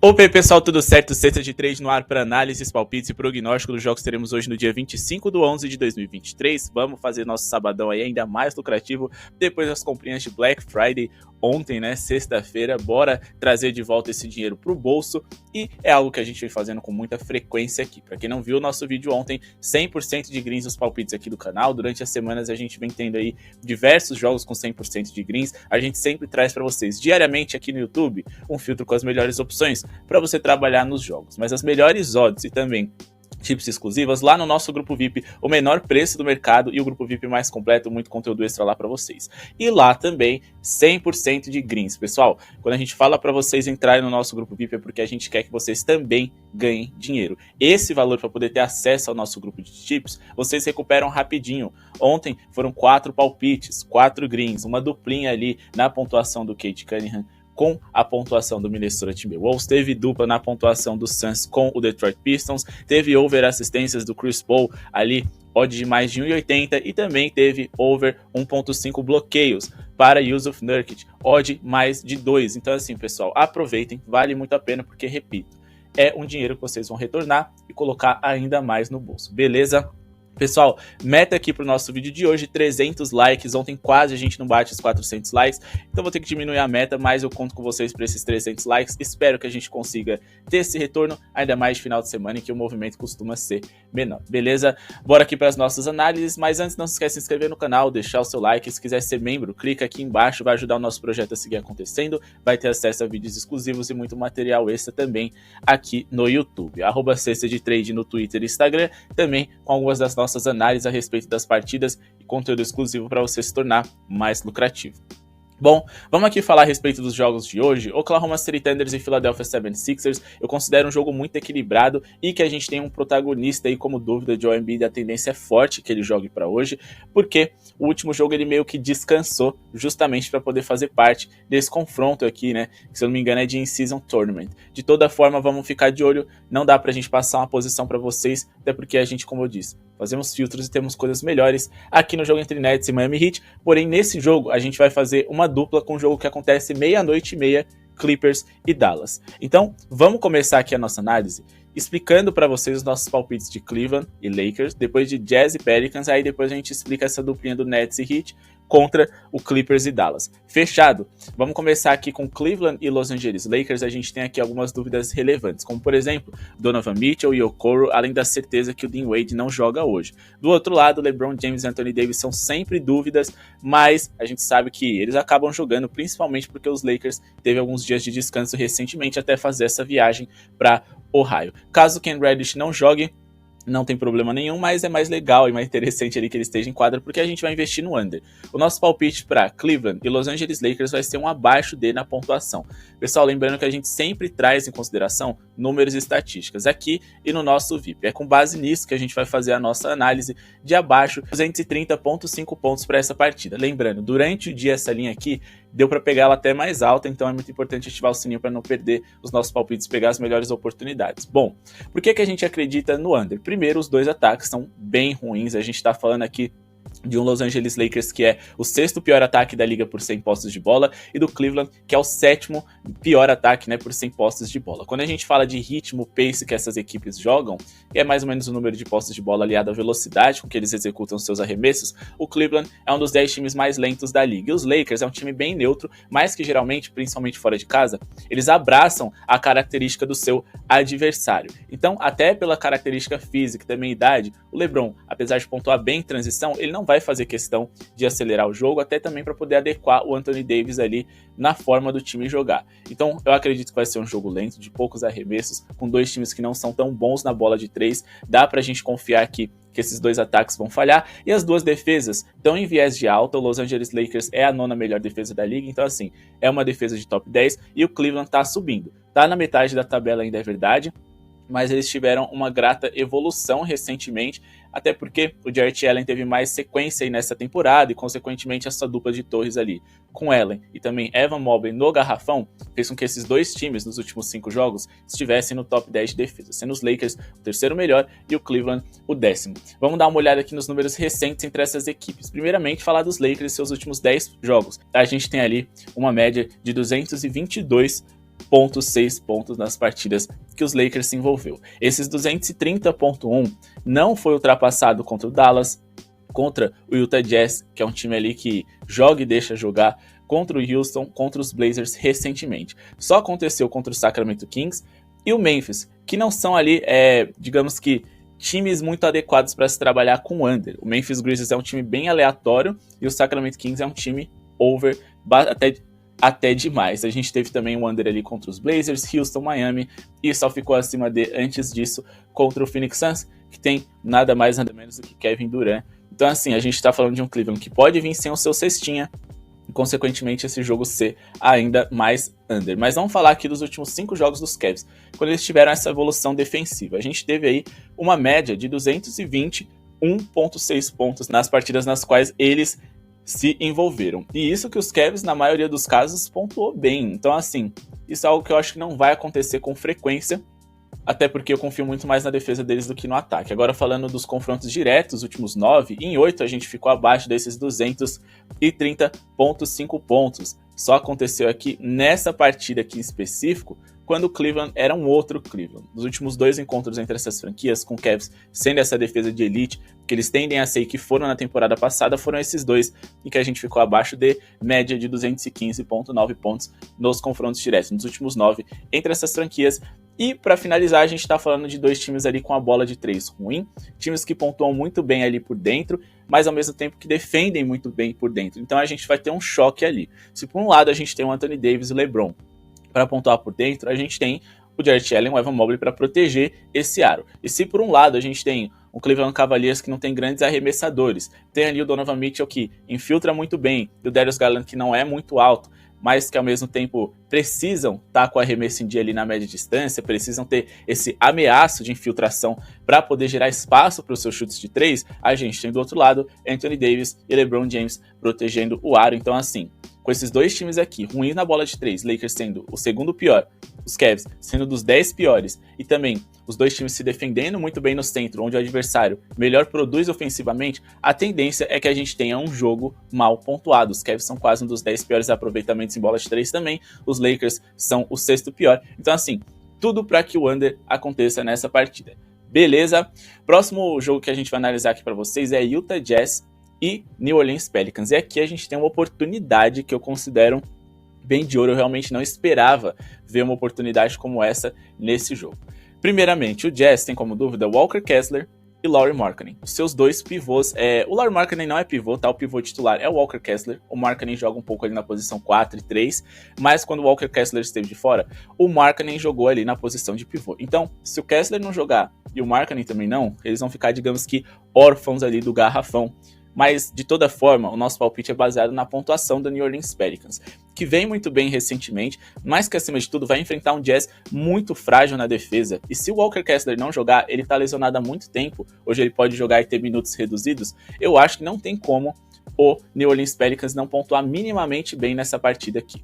Opa aí pessoal, tudo certo? Sexta de 3 no ar para análises, palpites e prognóstico dos jogos que teremos hoje no dia 25/11 de 2023. Vamos fazer nosso sabadão aí ainda mais lucrativo depois das comprinhas de Black Friday ontem, né? Sexta-feira, bora trazer de volta esse dinheiro pro bolso e é algo que a gente vem fazendo com muita frequência aqui. Para quem não viu o nosso vídeo ontem, 100% de greens nos palpites aqui do canal. Durante as semanas a gente vem tendo aí diversos jogos com 100% de greens. A gente sempre traz para vocês diariamente aqui no YouTube um filtro com as melhores opções para você trabalhar nos jogos, mas as melhores odds e também tips exclusivas lá no nosso grupo VIP, o menor preço do mercado e o grupo VIP mais completo, muito conteúdo extra lá para vocês. E lá também 100% de greens, pessoal. Quando a gente fala para vocês entrarem no nosso grupo VIP é porque a gente quer que vocês também ganhem dinheiro. Esse valor para poder ter acesso ao nosso grupo de tips, vocês recuperam rapidinho. Ontem foram 4 palpites, 4 greens, uma duplinha ali na pontuação do Cade Cunningham com a pontuação do Minnesota Timberwolves, teve dupla na pontuação do Suns com o Detroit Pistons, teve over assistências do Chris Paul ali, odd de mais de 1,80 e também teve over 1,5 bloqueios para Jusuf Nurkic, odd mais de 2. Então assim, pessoal, aproveitem, vale muito a pena porque, repito, é um dinheiro que vocês vão retornar e colocar ainda mais no bolso, beleza? Pessoal, meta aqui pro nosso vídeo de hoje, 300 likes, ontem quase a gente não bate os 400 likes, então vou ter que diminuir a meta, mas eu conto com vocês para esses 300 likes, espero que a gente consiga ter esse retorno, ainda mais de final de semana em que o movimento costuma ser menor, beleza? Bora aqui para as nossas análises, mas antes não se esquece de se inscrever no canal, deixar o seu like, se quiser ser membro, clica aqui embaixo, vai ajudar o nosso projeto a seguir acontecendo, vai ter acesso a vídeos exclusivos e muito material extra também aqui no YouTube, @cestadetrade no Twitter e Instagram, também com algumas das nossas análises a respeito das partidas e conteúdo exclusivo para você se tornar mais lucrativo. Bom, vamos aqui falar a respeito dos jogos de hoje. Oklahoma City Thunders e Philadelphia 76ers, eu considero um jogo muito equilibrado e que a gente tem um protagonista aí como dúvida de Joel Embiid, a tendência é forte que ele jogue para hoje, porque o último jogo ele meio que descansou justamente para poder fazer parte desse confronto aqui, né, que se eu não me engano é de In-Season Tournament. De toda forma, vamos ficar de olho, não dá pra gente passar uma posição para vocês, até porque a gente, como eu disse, fazemos filtros e temos coisas melhores aqui no jogo entre Nets e Miami Heat, porém nesse jogo a gente vai fazer uma dupla com um jogo que acontece 00:30, Clippers e Dallas. Então, vamos começar aqui a nossa análise explicando para vocês os nossos palpites de Cleveland e Lakers, depois de Jazz e Pelicans, aí depois a gente explica essa duplinha do Nets e Heat contra o Clippers e Dallas. Fechado? Vamos começar aqui com Cleveland e Los Angeles Lakers. A gente tem aqui algumas dúvidas relevantes, como por exemplo, Donovan Mitchell e Okoro, além da certeza que o Dean Wade não joga hoje. Do outro lado, LeBron James e Anthony Davis são sempre dúvidas, mas a gente sabe que eles acabam jogando, principalmente porque os Lakers teve alguns dias de descanso recentemente até fazer essa viagem para Ohio. Caso Ken Reddish não jogue, não tem problema nenhum, mas é mais legal e mais interessante ali que ele esteja em quadra, porque a gente vai investir no under. O nosso palpite para Cleveland e Los Angeles Lakers vai ser um abaixo D na pontuação. Pessoal, lembrando que a gente sempre traz em consideração números e estatísticas aqui e no nosso VIP. É com base nisso que a gente vai fazer a nossa análise de abaixo 230,5 pontos para essa partida. Lembrando, durante o dia essa linha aqui deu para pegar ela até mais alta, então é muito importante ativar o sininho para não perder os nossos palpites e pegar as melhores oportunidades. Bom, por que a gente acredita no under? Primeiro, os dois ataques são bem ruins, a gente está falando aqui de um Los Angeles Lakers que é o 6º pior ataque da liga por 100 posses de bola e do Cleveland que é o 7º pior ataque, né, por 100 posses de bola. Quando a gente fala de ritmo, pace que essas equipes jogam, é mais ou menos o número de posses de bola aliado à velocidade com que eles executam seus arremessos, o Cleveland é um dos 10 times mais lentos da liga. E os Lakers é um time bem neutro, mas que geralmente, principalmente fora de casa, eles abraçam a característica do seu adversário. Então, até pela característica física e também idade, o LeBron, apesar de pontuar bem em transição, ele não vai fazer questão de acelerar o jogo, até também para poder adequar o Anthony Davis ali na forma do time jogar. Então eu acredito que vai ser um jogo lento, de poucos arremessos, com dois times que não são tão bons na bola de 3, dá pra gente confiar aqui que esses dois ataques vão falhar, e as duas defesas estão em viés de alta. O Los Angeles Lakers é a 9ª melhor defesa da liga, então assim, é uma defesa de top 10, e o Cleveland tá subindo, tá na metade da tabela ainda, é verdade, mas eles tiveram uma grata evolução recentemente, até porque o Jarrett Allen teve mais sequência aí nessa temporada e, consequentemente, essa dupla de torres ali com Allen e também Evan Mobley no garrafão fez com que esses dois times nos últimos 5 jogos estivessem no top 10 de defesa, sendo os Lakers o 3º melhor e o Cleveland o 10º. Vamos dar uma olhada aqui nos números recentes entre essas equipes. Primeiramente, falar dos Lakers e seus últimos 10 jogos. A gente tem ali uma média de 222 230,6 pontos nas partidas que os Lakers se envolveu. Esses 230,1 não foi ultrapassado contra o Dallas, contra o Utah Jazz, que é um time ali que joga e deixa jogar, contra o Houston, contra os Blazers recentemente. Só aconteceu contra o Sacramento Kings e o Memphis, que não são ali, digamos que, times muito adequados para se trabalhar com under. O Memphis Grizzlies é um time bem aleatório e o Sacramento Kings é um time over até demais. A gente teve também um under ali contra os Blazers, Houston, Miami, e só ficou acima antes disso contra o Phoenix Suns, que tem nada mais nada menos do que Kevin Durant. Então assim, a gente está falando de um Cleveland que pode vir sem o seu cestinha, e consequentemente esse jogo ser ainda mais under. Mas vamos falar aqui dos últimos 5 jogos dos Cavs, quando eles tiveram essa evolução defensiva. A gente teve aí uma média de 221,6 pontos nas partidas nas quais eles se envolveram. E isso que os Cavs, na maioria dos casos, pontuou bem. Então assim, isso é algo que eu acho que não vai acontecer com frequência, até porque eu confio muito mais na defesa deles do que no ataque. Agora falando dos confrontos diretos, os últimos 9, em 8 a gente ficou abaixo desses 230,5 pontos. Só aconteceu aqui nessa partida aqui em específico, quando o Cleveland era um outro Cleveland. Nos últimos 2 encontros entre essas franquias, com o Cavs sendo essa defesa de elite, que eles tendem a ser e que foram na temporada passada, foram esses 2 em que a gente ficou abaixo de média de 215,9 pontos nos confrontos diretos, nos últimos 9 entre essas franquias. E para finalizar, a gente está falando de 2 times ali com a bola de 3 ruim, times que pontuam muito bem ali por dentro, mas ao mesmo tempo que defendem muito bem por dentro. Então a gente vai ter um choque ali. Se por um lado a gente tem o Anthony Davis e o LeBron para pontuar por dentro, a gente tem o Jarrett Allen e o Evan Mobley para proteger esse aro. E se por um lado a gente tem o Cleveland Cavaliers, que não tem grandes arremessadores, tem ali o Donovan Mitchell que infiltra muito bem, e o Darius Garland que não é muito alto, mas que ao mesmo tempo precisam estar com arremesso em dia ali na média distância, precisam ter esse ameaço de infiltração para poder gerar espaço para os seus chutes de 3, a gente tem do outro lado Anthony Davis e LeBron James protegendo o aro. Então assim, com esses 2 times aqui, ruins na bola de 3, Lakers sendo o segundo pior, os Cavs sendo dos 10 piores, e também os 2 times se defendendo muito bem no centro, onde o adversário melhor produz ofensivamente, a tendência é que a gente tenha um jogo mal pontuado. Os Cavs são quase um dos 10 piores aproveitamentos em bola de 3 também, os Lakers são o 6º pior. Então assim, tudo para que o under aconteça nessa partida. Beleza? Próximo jogo que a gente vai analisar aqui para vocês é Utah Jazz e New Orleans Pelicans. E aqui a gente tem uma oportunidade que eu considero bem de ouro. Eu realmente não esperava ver uma oportunidade como essa nesse jogo. Primeiramente, o Jazz tem como dúvida Walker Kessler e Lauri Markkanen. Os seus 2 pivôs, o Lauri Markkanen não é pivô, tá? O pivô titular é o Walker Kessler. O Markkanen joga um pouco ali na posição 4 e 3, mas quando o Walker Kessler esteve de fora, o Markkanen jogou ali na posição de pivô. Então, se o Kessler não jogar e o Markkanen também não, eles vão ficar, digamos que, órfãos ali do garrafão. Mas, de toda forma, o nosso palpite é baseado na pontuação do New Orleans Pelicans, que vem muito bem recentemente, mas que, acima de tudo, vai enfrentar um Jazz muito frágil na defesa. E se o Walker Kessler não jogar, ele tá lesionado há muito tempo, hoje ele pode jogar e ter minutos reduzidos, eu acho que não tem como o New Orleans Pelicans não pontuar minimamente bem nessa partida aqui.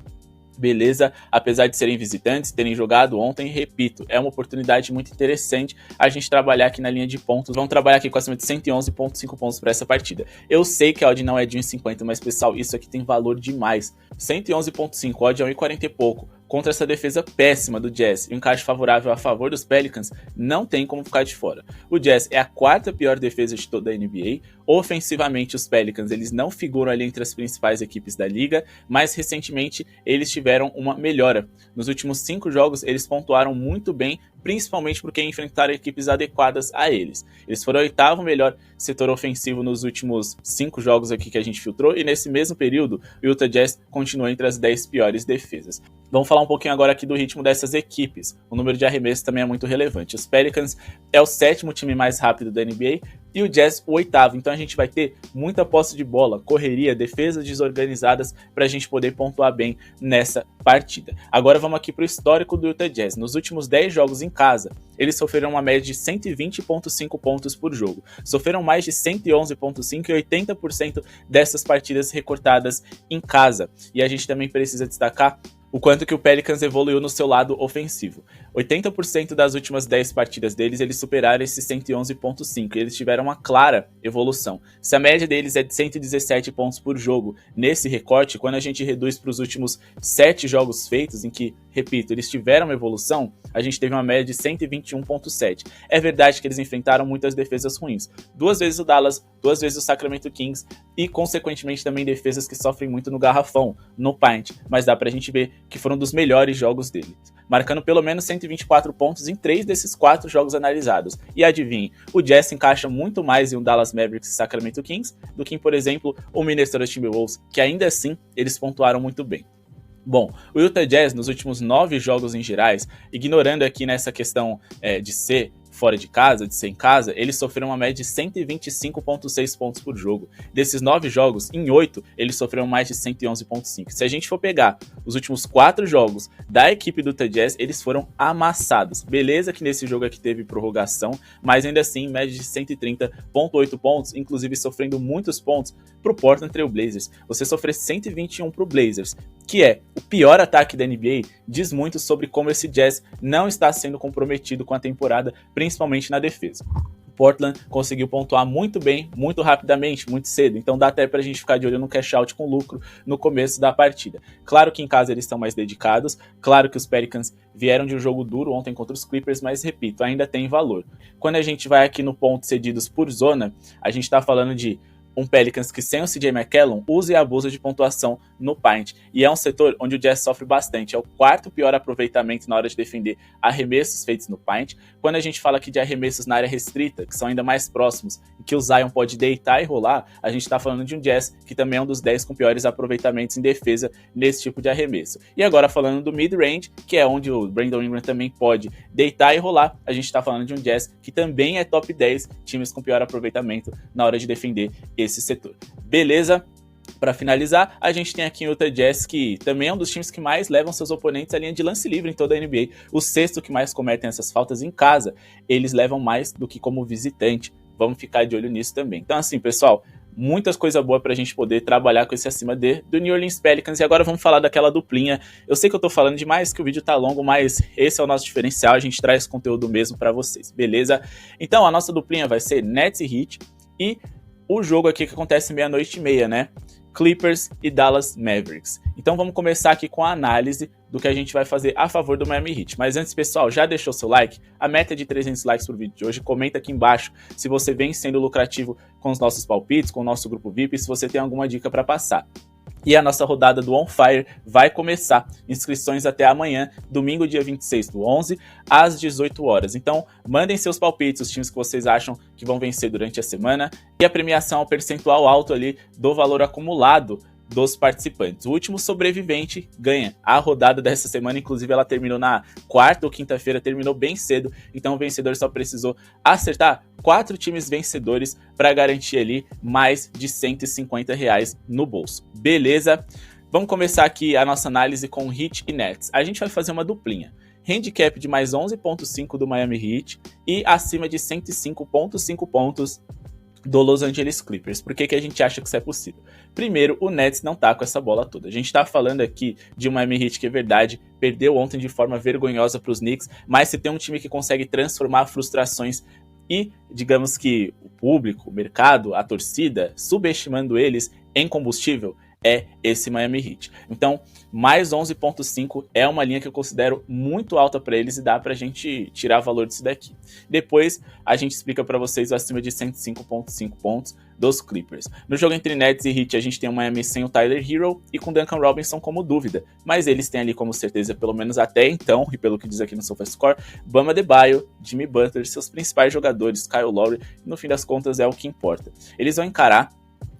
Beleza, apesar de serem visitantes, terem jogado ontem, repito, é uma oportunidade muito interessante a gente trabalhar aqui na linha de pontos. Vamos trabalhar aqui com acima de 111,5 pontos para essa partida. Eu sei que a odd não é de 1,50, mas pessoal, isso aqui tem valor demais. 111,5, odd é 1,40 e pouco. Contra essa defesa péssima do Jazz e um encaixe favorável a favor dos Pelicans, não tem como ficar de fora. O Jazz é a 4ª pior defesa de toda a NBA. Ofensivamente, os Pelicans eles não figuram ali entre as principais equipes da liga, mas recentemente eles tiveram uma melhora. Nos últimos 5 jogos, eles pontuaram muito bem, principalmente porque enfrentaram equipes adequadas a eles. Eles foram o 8º melhor setor ofensivo nos últimos 5 jogos aqui que a gente filtrou, e nesse mesmo período, o Utah Jazz continua entre as 10 piores defesas. Vamos falar um pouquinho agora aqui do ritmo dessas equipes. O número de arremessos também é muito relevante. Os Pelicans é o 7º time mais rápido da NBA e o Jazz o 8º. Então a gente vai ter muita posse de bola, correria, defesas desorganizadas para a gente poder pontuar bem nessa partida. Agora vamos aqui para o histórico do Utah Jazz. Nos últimos 10 jogos em casa, eles sofreram uma média de 120,5 pontos por jogo. Sofreram mais de 111,5 e 80% dessas partidas recortadas em casa. E a gente também precisa destacar o quanto que o Pelicans evoluiu no seu lado ofensivo. 80% das últimas 10 partidas deles, eles superaram esse 111.5. Eles tiveram uma clara evolução. Se a média deles é de 117 pontos por jogo nesse recorte, quando a gente reduz para os últimos 7 jogos feitos, em que, repito, eles tiveram uma evolução, a gente teve uma média de 121.7. É verdade que eles enfrentaram muitas defesas ruins. 2 vezes o Dallas, 2 vezes o Sacramento Kings e, consequentemente, também defesas que sofrem muito no garrafão, no paint. Mas dá pra gente ver que foram dos melhores jogos deles, marcando pelo menos 124 pontos em 3 desses 4 jogos analisados. E adivinhe, o Jazz se encaixa muito mais em um Dallas Mavericks e Sacramento Kings do que, por exemplo, o Minnesota Timberwolves, que ainda assim eles pontuaram muito bem. Bom, o Utah Jazz nos últimos 9 jogos em gerais, ignorando aqui nessa questão de ser fora de casa, de ser em casa, eles sofreram uma média de 125.6 pontos por jogo. Desses 9 jogos, em 8, eles sofreram mais de 111.5. Se a gente for pegar os últimos 4 jogos da equipe do Utah Jazz, eles foram amassados. Beleza que nesse jogo aqui teve prorrogação, mas ainda assim, média de 130.8 pontos, inclusive sofrendo muitos pontos pro Portland Trail Blazers. Você sofrer 121 pro Blazers, que é o pior ataque da NBA, diz muito sobre como esse Jazz não está sendo comprometido com a temporada, principalmente na defesa. Portland conseguiu pontuar muito bem, muito rapidamente, muito cedo, então dá até pra gente ficar de olho no cash out com lucro no começo da partida. Claro que em casa eles estão mais dedicados, claro que os Pelicans vieram de um jogo duro ontem contra os Clippers, mas repito, ainda tem valor. Quando a gente vai aqui no ponto cedidos por zona, a gente tá falando de um Pelicans que sem o CJ McCollum usa e abusa de pontuação no paint. E é um setor onde o Jazz sofre bastante. É o 4º pior aproveitamento na hora de defender arremessos feitos no paint. Quando a gente fala aqui de arremessos na área restrita, que são ainda mais próximos, e que o Zion pode deitar e rolar, a gente está falando de um Jazz que também é um dos 10 com piores aproveitamentos em defesa nesse tipo de arremesso. E agora falando do mid-range, que é onde o Brandon Ingram também pode deitar e rolar, a gente está falando de um Jazz que também é top 10 times com pior aproveitamento na hora de defender esse setor. Beleza? Para finalizar, a gente tem aqui o Utah Jazz, que também é um dos times que mais levam seus oponentes à linha de lance livre em toda a NBA. O 6º que mais cometem essas faltas em casa, eles levam mais do que como visitante. Vamos ficar de olho nisso também. Então assim, pessoal, muitas coisas boas pra gente poder trabalhar com esse acima do New Orleans Pelicans. E agora vamos falar daquela duplinha. Eu sei que eu tô falando demais, que o vídeo tá longo, mas esse é o nosso diferencial, a gente traz conteúdo mesmo pra vocês, beleza? Então a nossa duplinha vai ser Nets e Heat, e o jogo aqui que acontece 00:30, né? Clippers e Dallas Mavericks. Então vamos começar aqui com a análise do que a gente vai fazer a favor do Miami Heat. Mas antes, pessoal, já deixou seu like? A meta é de 300 likes pro vídeo de hoje. Comenta aqui embaixo se você vem sendo lucrativo com os nossos palpites, com o nosso grupo VIP, e se você tem alguma dica para passar. E a nossa rodada do On Fire vai começar. Inscrições até amanhã, domingo, dia 26/11, às 18 horas. Então, mandem seus palpites, os times que vocês acham que vão vencer durante a semana. E a premiação é um percentual alto ali do valor acumulado dos participantes. O último sobrevivente ganha. A rodada dessa semana, inclusive, ela terminou na quarta ou quinta-feira, terminou bem cedo, então o vencedor só precisou acertar 4 times vencedores para garantir ali mais de R$150 no bolso. Beleza? Vamos começar aqui a nossa análise com Heat e Nets. A gente vai fazer uma duplinha. Handicap de mais 11.5 do Miami Heat e acima de 105.5 pontos do Los Angeles Clippers. Por que a gente acha que isso é possível? Primeiro, o Nets não tá com essa bola toda. A gente tá falando aqui de um Miami Heat que é verdade, perdeu ontem de forma vergonhosa para os Knicks, mas se tem um time que consegue transformar frustrações e, digamos que o público, o mercado, a torcida, subestimando eles em combustível, é esse Miami Heat. Então, mais 11.5 é uma linha que eu considero muito alta para eles e dá pra gente tirar valor disso daqui. Depois, a gente explica para vocês o acima de 105.5 pontos dos Clippers. No jogo entre Nets e Heat, a gente tem o Miami sem o Tyler Hero e com Duncan Robinson como dúvida, mas eles têm ali como certeza, pelo menos até então, e pelo que diz aqui no SofaScore, Bam Adebayo, Jimmy Butler, seus principais jogadores, Kyle Lowry, e no fim das contas é o que importa. Eles vão encarar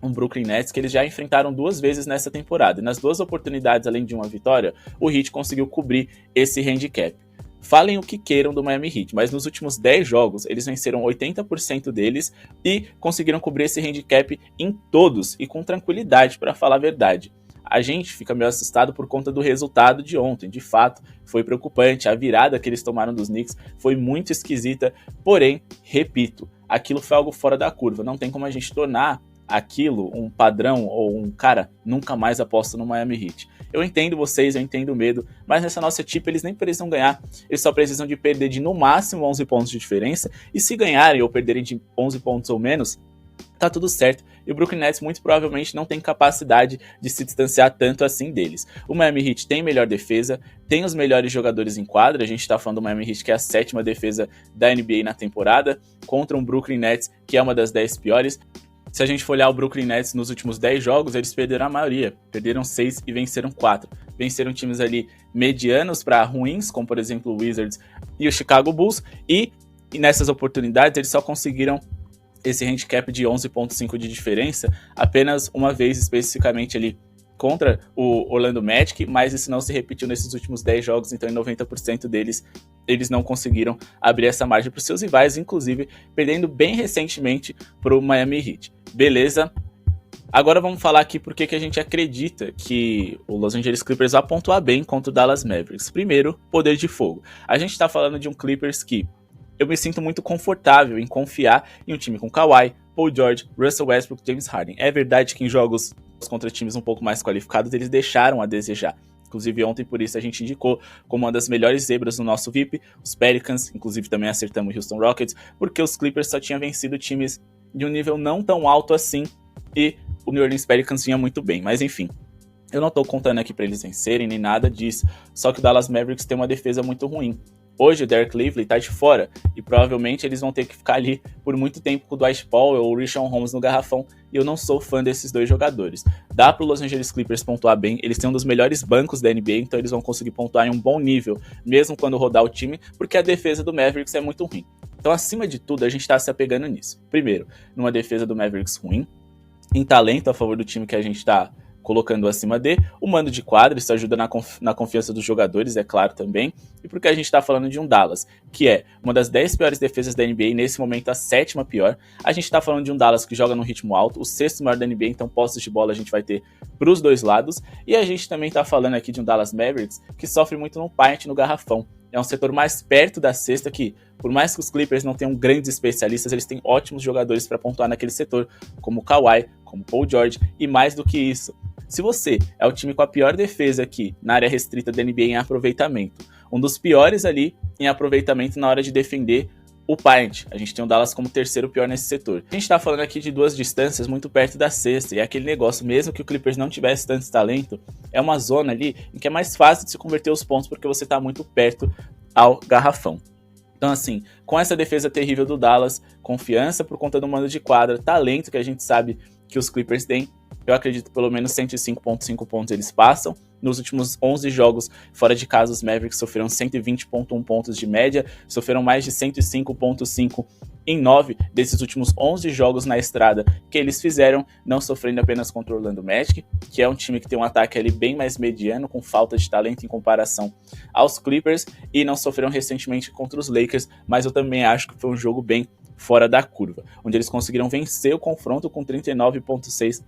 um Brooklyn Nets que eles já enfrentaram 2 vezes nessa temporada, e nas 2 oportunidades, além de uma vitória, o Heat conseguiu cobrir esse handicap. Falem o que queiram do Miami Heat, mas nos últimos 10 jogos, eles venceram 80% deles e conseguiram cobrir esse handicap em todos, e com tranquilidade, para falar a verdade. A gente fica meio assustado por conta do resultado de ontem, de fato, foi preocupante, a virada que eles tomaram dos Knicks foi muito esquisita, porém, repito, aquilo foi algo fora da curva, não tem como a gente tornar aquilo, um padrão ou um cara, nunca mais aposto no Miami Heat. Eu entendo vocês, eu entendo o medo, mas nessa nossa tip eles nem precisam ganhar, eles só precisam de perder de no máximo 11 pontos de diferença, e se ganharem ou perderem de 11 pontos ou menos, tá tudo certo. E o Brooklyn Nets muito provavelmente não tem capacidade de se distanciar tanto assim deles. O Miami Heat tem melhor defesa, tem os melhores jogadores em quadra, a gente tá falando do Miami Heat que é a 7ª defesa da NBA na temporada, contra um Brooklyn Nets que é uma das 10 piores. Se a gente for olhar o Brooklyn Nets nos últimos 10 jogos, eles perderam a maioria. Perderam 6 e venceram 4. Venceram times ali medianos para ruins, como por exemplo o Wizards e o Chicago Bulls. E nessas oportunidades eles só conseguiram esse handicap de 11.5 de diferença apenas uma vez especificamente ali contra o Orlando Magic, mas isso não se repetiu nesses últimos 10 jogos, então em 90% deles eles não conseguiram abrir essa margem para os seus rivais, inclusive perdendo bem recentemente para o Miami Heat. Beleza? Agora vamos falar aqui por que a gente acredita que o Los Angeles Clippers vai pontuar bem contra o Dallas Mavericks. Primeiro, poder de fogo. A gente está falando de um Clippers que eu me sinto muito confortável em confiar em um time com Kawhi, Paul George, Russell Westbrook, James Harden. É verdade que em jogos contra times um pouco mais qualificados eles deixaram a desejar. Inclusive ontem por isso a gente indicou como uma das melhores zebras no nosso VIP, os Pelicans, inclusive também acertamos o Houston Rockets, porque os Clippers só tinham vencido times de um nível não tão alto assim e o New Orleans Pelicans vinha muito bem, mas enfim. Eu não tô contando aqui pra eles vencerem nem nada disso, só que o Dallas Mavericks tem uma defesa muito ruim. Hoje o Derek Lively tá de fora e provavelmente eles vão ter que ficar ali por muito tempo com o Dwight Powell ou o Richaun Holmes no garrafão, e eu não sou fã desses dois jogadores. Dá pro Los Angeles Clippers pontuar bem, eles têm um dos melhores bancos da NBA, então eles vão conseguir pontuar em um bom nível, mesmo quando rodar o time, porque a defesa do Mavericks é muito ruim. Então acima de tudo a gente tá se apegando nisso. Primeiro, numa defesa do Mavericks ruim, em talento a favor do time que a gente tá colocando acima de, o mando de quadra, isso ajuda na confiança dos jogadores, é claro também, e porque a gente tá falando de um Dallas, que é uma das 10 piores defesas da NBA, nesse momento a 7ª pior, a gente tá falando de um Dallas que joga num ritmo alto, o 6º maior da NBA, então posses de bola a gente vai ter pros dois lados, e a gente também tá falando aqui de um Dallas Mavericks que sofre muito no paint, no garrafão, é um setor mais perto da cesta que, por mais que os Clippers não tenham grandes especialistas, eles têm ótimos jogadores para pontuar naquele setor, como o Kawhi, como o Paul George, e mais do que isso, se você é o time com a pior defesa aqui na área restrita da NBA em aproveitamento, um dos piores ali em aproveitamento na hora de defender o paint, a gente tem o Dallas como 3º pior nesse setor. A gente tá falando aqui de duas distâncias muito perto da cesta, e é aquele negócio, mesmo que o Clippers não tivesse tanto talento, é uma zona ali em que é mais fácil de se converter os pontos porque você tá muito perto ao garrafão. Então assim, com essa defesa terrível do Dallas, confiança por conta do mando de quadra, talento que a gente sabe que os Clippers têm, eu acredito pelo menos 105.5 pontos eles passam. Nos últimos 11 jogos fora de casa, os Mavericks sofreram 120.1 pontos de média, sofreram mais de 105.5 em 9 desses últimos 11 jogos na estrada que eles fizeram, não sofrendo apenas contra o Orlando Magic, que é um time que tem um ataque ali bem mais mediano, com falta de talento em comparação aos Clippers, e não sofreram recentemente contra os Lakers, mas eu também acho que foi um jogo bem fora da curva, onde eles conseguiram vencer o confronto com 39.6%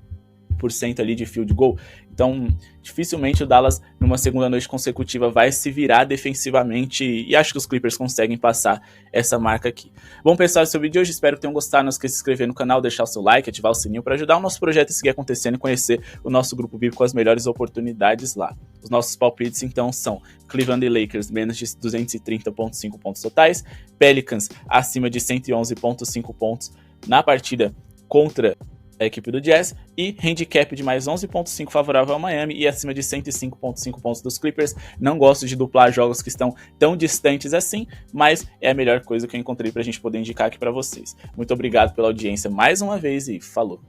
ali de field goal. Então, dificilmente o Dallas, numa segunda noite consecutiva, vai se virar defensivamente, e acho que os Clippers conseguem passar essa marca aqui. Bom, pessoal, esse é o vídeo de hoje, espero que tenham gostado. Não esqueça de se inscrever no canal, deixar o seu like, ativar o sininho para ajudar o nosso projeto a seguir acontecendo e conhecer o nosso grupo VIP com as melhores oportunidades lá. Os nossos palpites, então, são Cleveland e Lakers, menos de 230.5 pontos totais, Pelicans, acima de 111.5 pontos na partida contra a equipe do Jazz, e handicap de mais 11.5 favorável ao Miami e acima de 105.5 pontos dos Clippers. Não gosto de duplar jogos que estão tão distantes assim, mas é a melhor coisa que eu encontrei pra gente poder indicar aqui pra vocês. Muito obrigado pela audiência mais uma vez e falou!